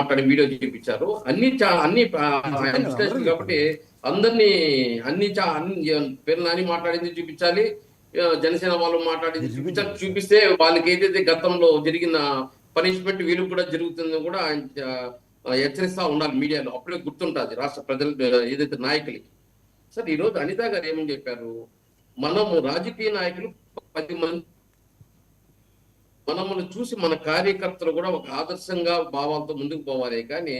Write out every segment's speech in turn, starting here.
మాట్లాడి వీడియో చూపించారు. అన్ని ఇన్స్టేషన్ కాబట్టి అందరినీ అన్ని పేర్లు నాని మాట్లాడింది చూపించాలి, జనసేన వాళ్ళు మాట్లాడింది చూపించాలి. చూపిస్తే వాళ్ళకి ఏదైతే గతంలో జరిగిన పనిష్మెంట్ వీళ్ళకి కూడా జరుగుతుందో కూడా హెచ్చరిస్తా ఉండాలి మీడియాలో. అప్పుడే గుర్తుంటుంది రాష్ట్ర ప్రజలు ఏదైతే నాయకులకి. సార్ ఈరోజు అనిత గారు ఏమని చెప్పారు, మనము రాజకీయ నాయకులు 10 మంది మనమును చూసి మన కార్యకర్తలు కూడా ఒక ఆదర్శంగా భావాలతో ముందుకు పోవాలి. కానీ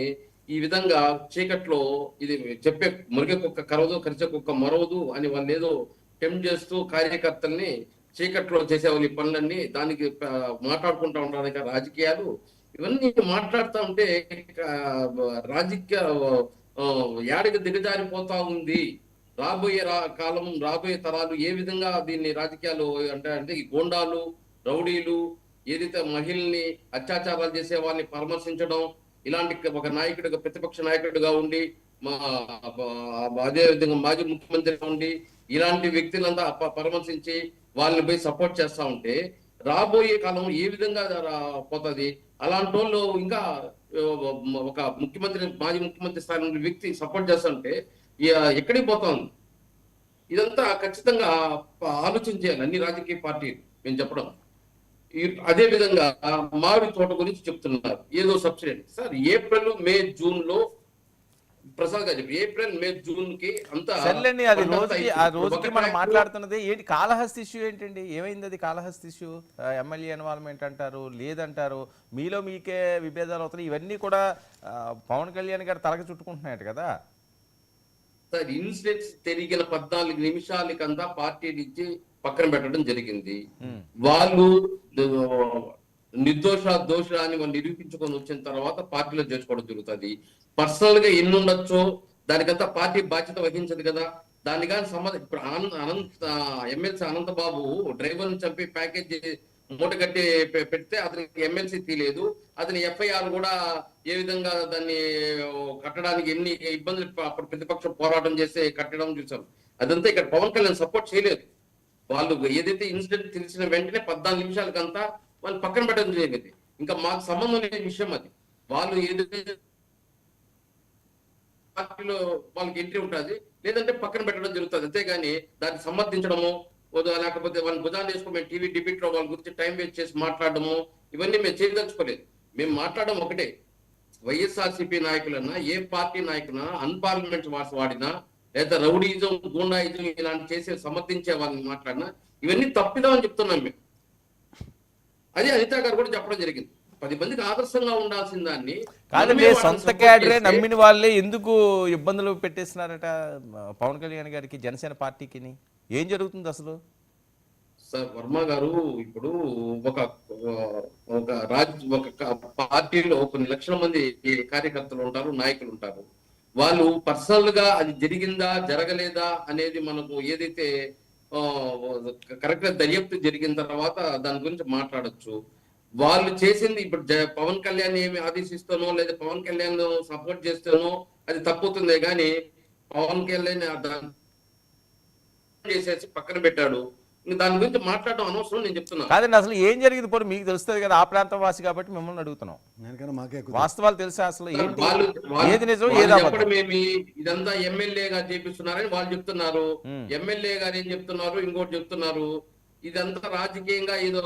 ఈ విధంగా చీకట్లో ఇది చెప్పే మురిగ కుక్క కరవదు, కరిచే కుక్క మరవదు అని వాళ్ళు ఏదో టెంప్ట్ చేస్తూ కార్యకర్తల్ని చీకట్లో చేసేవాళ్ళు ఈ పనులన్నీ దానికి మాట్లాడుకుంటా ఉండడానికి రాజకీయాలు ఇవన్నీ మాట్లాడుతూ ఉంటే రాజకీయ యాడికి దిగజారిపోతా ఉంది. రాబోయే కాలం, రాబోయే తరాలు ఏ విధంగా దీన్ని రాజకీయాలు అంటే ఈ గోండాలు, రౌడీలు, ఏదైతే మహిళల్ని అత్యాచారాలు చేసే వాళ్ళని పరామర్శించడం, ఇలాంటి ఒక నాయకుడిగా ప్రతిపక్ష నాయకుడిగా ఉండి అదే విధంగా మాజీ ముఖ్యమంత్రిగా ఉండి ఇలాంటి వ్యక్తులంతా పరామర్శించి వాళ్ళని పోయి సపోర్ట్ చేస్తా ఉంటే రాబోయే కాలం ఏ విధంగా పోతుంది? అలాంటి వాళ్ళు ఇంకా ఒక ముఖ్యమంత్రి, మాజీ ముఖ్యమంత్రి స్థాయి నుండి వ్యక్తి సపోర్ట్ చేస్తుంటే ఎక్కడికి పోతుంది? ఇదంతా ఖచ్చితంగా ఆలోచించాలి అన్ని రాజకీయ పార్టీలు. మేము చెప్పడం అదే విధంగా మామిడి తోట గురించి చెప్తున్నారు, ఏదో సబ్సిడీ. సార్ ఏప్రిల్, మే, జూన్ లో ప్రసాద్ గారు చెప్పి ఏప్రిల్, మే, జూన్ కి అంతా అది రోజుకి మనం మాట్లాడుతున్నది ఏంటి? కాళహస్తి ఇష్యూ ఏంటండి? ఏమైంది అది? కాళహస్తి ఇష్యూ ఎమ్మెల్యే ఇన్వాల్వ్మెంట్ అంటారు, లేదంటారు, మీలో మీకే విభేదాలు అవుతున్నాయి. ఇవన్నీ కూడా పవన్ కళ్యాణ్ గారు తలకి చుట్టుకుంటున్నాయట కదా సార్. ఇన్సిడెంట్స్ జరిగిన 14 నిమిషాలకంతా పార్టీలు ఇచ్చి పక్కన పెట్టడం జరిగింది. వాళ్ళు దోష అని వాళ్ళు నిరూపించుకొని వచ్చిన తర్వాత పార్టీలో చేర్చుకోవడం జరుగుతుంది. పర్సనల్ గా ఎన్ని ఉండొచ్చో దానికంతా పార్టీ బాధ్యత వహించదు కదా. దాని కానీ సంబంధం ఇప్పుడు ఎమ్మెల్సీ అనంతబాబు డ్రైవర్ ని చంపి ప్యాకేజ్ మూట కట్టి పెడితే అతనికి ఎమ్మెల్సీ తీయలేదు. అతని ఎఫ్ఐఆర్ కూడా ఏ విధంగా దాన్ని కట్టడానికి ఎన్ని ఇబ్బందులు అప్పుడు ప్రతిపక్షం పోరాటం చేసి కట్టడం చూసాం. అదంతా ఇక్కడ పవన్ కళ్యాణ్ సపోర్ట్ చేయలేదు. వాళ్ళు ఏదైతే ఇన్సిడెంట్ తెలిసిన వెంటనే 14 నిమిషాలకంతా వాళ్ళు పక్కన పెట్టడం జరిగింది. ఇంకా మాకు సంబంధం లేని విషయం అది. వాళ్ళు ఏదైతే పార్టీలో వాళ్ళకి ఎంట్రీ ఉంటుంది, లేదంటే పక్కన పెట్టడం జరుగుతుంది. అంతేగాని దాన్ని సమర్థించడము, లేకపోతే వాళ్ళని భుజాన్ని వేసుకుని మేము టీవీ డిబేట్ లో వాళ్ళ గురించి టైం వేస్ట్ చేసి మాట్లాడడము, ఇవన్నీ మేము చేయదలుచుకోలేదు. మేము మాట్లాడడం ఒకటే, వైఎస్ఆర్సీపీ నాయకులన్నా ఏ పార్టీ నాయకులన్నా అన్పార్లమెంట్ వార్స్ వాడినా లేదా రౌడీజం, గూండాయిజం ఇలాంటి చేసే సమర్థించే వాళ్ళని మాట్లాడినా ఇవన్నీ తప్పిదామని చెప్తున్నాం మేము. అదే అనిత గారు కూడా చెప్పడం జరిగింది. 10 మందికి ఆదర్శంగా ఉండాల్సిన దాన్ని కాదండి, సొంత క్యాడరే నమ్మిన వాళ్ళే ఎందుకు ఇబ్బందులు పెట్టేస్తున్నారట పవన్ కళ్యాణ్ గారికి, జనసేన పార్టీకి? ఏం జరుగుతుంది అసలు? సార్ వర్మ గారు, ఇప్పుడు ఒక పార్టీలో కొన్ని లక్షల మంది కార్యకర్తలు ఉంటారు, నాయకులు ఉంటారు. వాళ్ళు పర్సనల్ గా అది జరిగిందా జరగలేదా అనేది మనకు ఏదైతే కరెక్ట్ గా దర్యాప్తు జరిగిన తర్వాత దాని గురించి మాట్లాడొచ్చు. వాళ్ళు చేసింది ఇప్పుడు పవన్ కళ్యాణ్ ఏమి ఆదేశిస్తానో లేదా పవన్ కళ్యాణ్ సపోర్ట్ చేస్తానో అది తప్పుతుందే గాని పవన్ కళ్యాణ్ చేసేసి పక్కన పెట్టాడు. దాని గురించి మాట్లాడడం అనవసరం నేను చెప్తున్నాను. కాదండి, అసలు ఏం జరిగింది పోనీ మీకు తెలుస్తుంది కదా, ఆ ప్రాంతం వాసి కాబట్టి మిమ్మల్ని అడుగుతున్నాం. వాస్తవాలు తెలుసా అసలు ఏంటి, ఏది నిజం ఏది అబద్ధం? ఇదంతా ఎమ్మెల్యే గారు చేపిస్తున్నారని వాళ్ళు చెప్తున్నారు. ఎమ్మెల్యే గారు ఏం చెప్తున్నారు, ఇంకోటి చెప్తున్నారు. ఇదంతా రాజకీయంగా ఏదో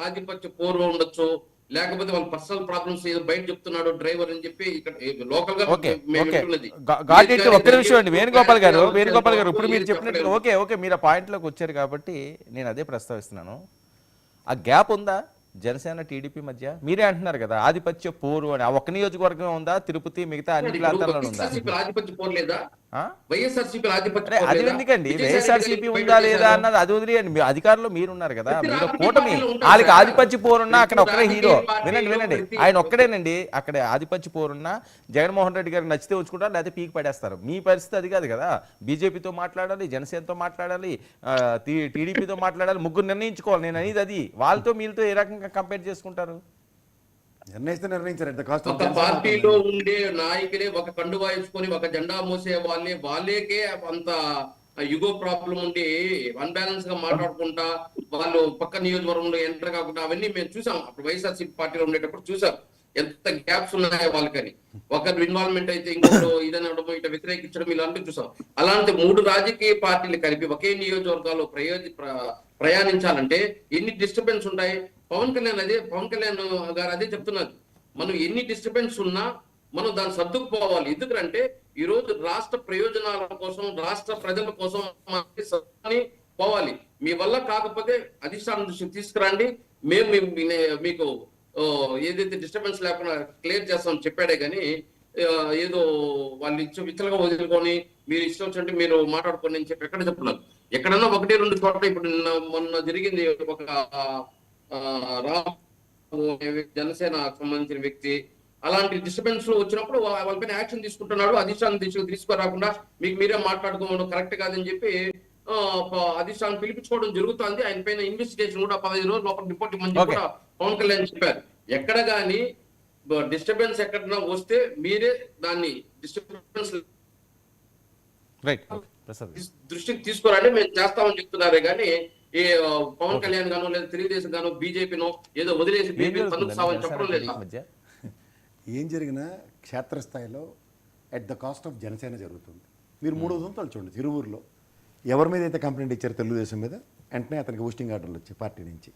ఆధిపత్య పూర్వం ఉండొచ్చు, లేకపోతే వాళ్ళ పర్సనల్ ప్రాబ్లమ్స్ ఏదో బయట చెప్తున్నాడు డ్రైవర్ అని చెప్పి ఇక్కడ లోకల్ గా ఒక్క నిమిషం అండి వేణుగోపాల్ గారు. ఇప్పుడు మీరు చెప్పినట్టు ఓకే మీరు ఆ పాయింట్ లోకి వచ్చారు కాబట్టి నేను అదే ప్రస్తావిస్తున్నాను. ఆ గ్యాప్ ఉందా జనసేన టీడీపీ మధ్య? మీరే అంటున్నారు కదా ఆధిపత్య పోరు అని. ఆ ఒక్క నియోజకవర్గం ఉందా? తిరుపతి మిగతా అన్ని ప్రాంతాల్లో ఉందా? ఆధిపత్య పోరు లేదా? అది ఎందుకండి వైఎస్ఆర్సీపీ ఉందా లేదా అన్నది అది వదిలేయండి. మీ అధికారంలో మీరున్నారు కదా, మీరు కూటమి. వాళ్ళకి ఆధిపత్య పోరున్నా అక్కడ ఒక్కడే హీరో. వినండి, ఆయన ఒక్కడేనండి అక్కడ ఆధిపత్య పోరున్నా. జగన్మోహన్ రెడ్డి గారికి నచ్చితే ఉంచుకుంటారు, లేకపోతే పీకి పడేస్తారు. మీ పరిస్థితి అది కాదు కదా. బీజేపీతో మాట్లాడాలి, జనసేనతో మాట్లాడాలి, టీడీపీతో మాట్లాడాలి, ముగ్గురు నిర్ణయించుకోవాలి. నేను అనేది అది. వాళ్ళతో మీతో ఏ రకంగా కంపేర్ చేసుకుంటారు? ఒక పార్టీలో ఉండే నాయకులే ఒక కండువా వేసుకొని ఒక జెండా మోసే వాళ్ళకే అంత యుగో ప్రాబ్లం ఉండి అన్బ్యాలెన్స్ గా మాట్లాడుకుంటా వాళ్ళు పక్క నియోజకవర్గంలో ఎంటర్ కాకుండా అవన్నీ మేము చూసాం. అప్పుడు వైఎస్ఆర్సీపీ పార్టీలో ఉండేటప్పుడు చూసాం. ఎంత గ్యాప్స్ ఉన్నాయో వాళ్ళకని. ఒకరు ఇన్వాల్వ్మెంట్ అయితే ఇంకొకరు ఇదనడం ఇట్లా వ్యతిరేకించడం ఇలాంటివి చూసాం. అలాంటి 3 రాజకీయ పార్టీలు కలిపి ఒకే నియోజకవర్గాల్లో ప్రయాణించాలంటే ఎన్ని డిస్టర్బెన్స్ ఉంటాయి. పవన్ కళ్యాణ్ గారు అదే చెప్తున్నారు. మనం ఎన్ని డిస్టర్బెన్స్ ఉన్నా మనం దాన్ని సర్దుకుపోవాలి. ఎందుకంటే ఈ రోజు రాష్ట్ర ప్రయోజనాల కోసం, రాష్ట్ర ప్రజల కోసం పోవాలి. మీ వల్ల కాకపోతే అధిష్టానం దృష్టికి తీసుకురండి, మేము మీకు ఏదైతే డిస్టర్బెన్స్ లేకుండా క్లియర్ చేస్తామని చెప్పాడే కానీ ఏదో వాళ్ళు విచ్చలుగా వదులుకొని మీరు ఇష్టం వచ్చినట్టు మీరు మాట్లాడుకోండి అని చెప్పి ఎక్కడ చెప్తున్నారు. ఎక్కడన్నా 1-2 చోట్ల ఇప్పుడు మొన్న జరిగింది. ఒక జనసేన సంబంధించిన వ్యక్తి అలాంటి డిస్టర్బెన్స్ వచ్చినప్పుడు వాళ్ళపైన యాక్షన్ తీసుకుంటున్నాడు. అధిష్టానం తీసుకురాకుండా మీకు మీరే మాట్లాడుకోవడం కరెక్ట్ కాదని చెప్పి అధిష్టానం పిలిపించుకోవడం జరుగుతుంది. ఆయన పైన ఇన్వెస్టిగేషన్ కూడా 15 రోజుల లోపల రిపోర్ట్ ఇవ్వమని కూడా పవన్ కళ్యాణ్ చెప్పారు. ఎక్కడ గానీ డిస్టర్బెన్స్ ఎక్కడన్నా వస్తే మీరే దాన్ని డిస్టర్బెన్స్ దృష్టికి తీసుకురండి, మేము చేస్తామని చెప్తున్నారే గానీ ఏ పవన్ కళ్యాణ్ గానో లేదా తెలుగుదేశం గానో బీజేపీనో ఏదో వదిలేసి తనుకు సావని చెప్పడం లేదు. ఏం జరిగినా క్షేత్రస్థాయిలో at the cost of Janasena జరుగుతుంది. మీరు 3 ఉదంతాలు చూడండి. తిరువూరులో ఎవరి మీద అయితే కంప్లైంట్ ఇచ్చారు తెలుగుదేశం మీద, వెంటనే అతనికి పోస్టింగ్ ఆర్డర్లు వచ్చాయి పార్టీ నుంచి.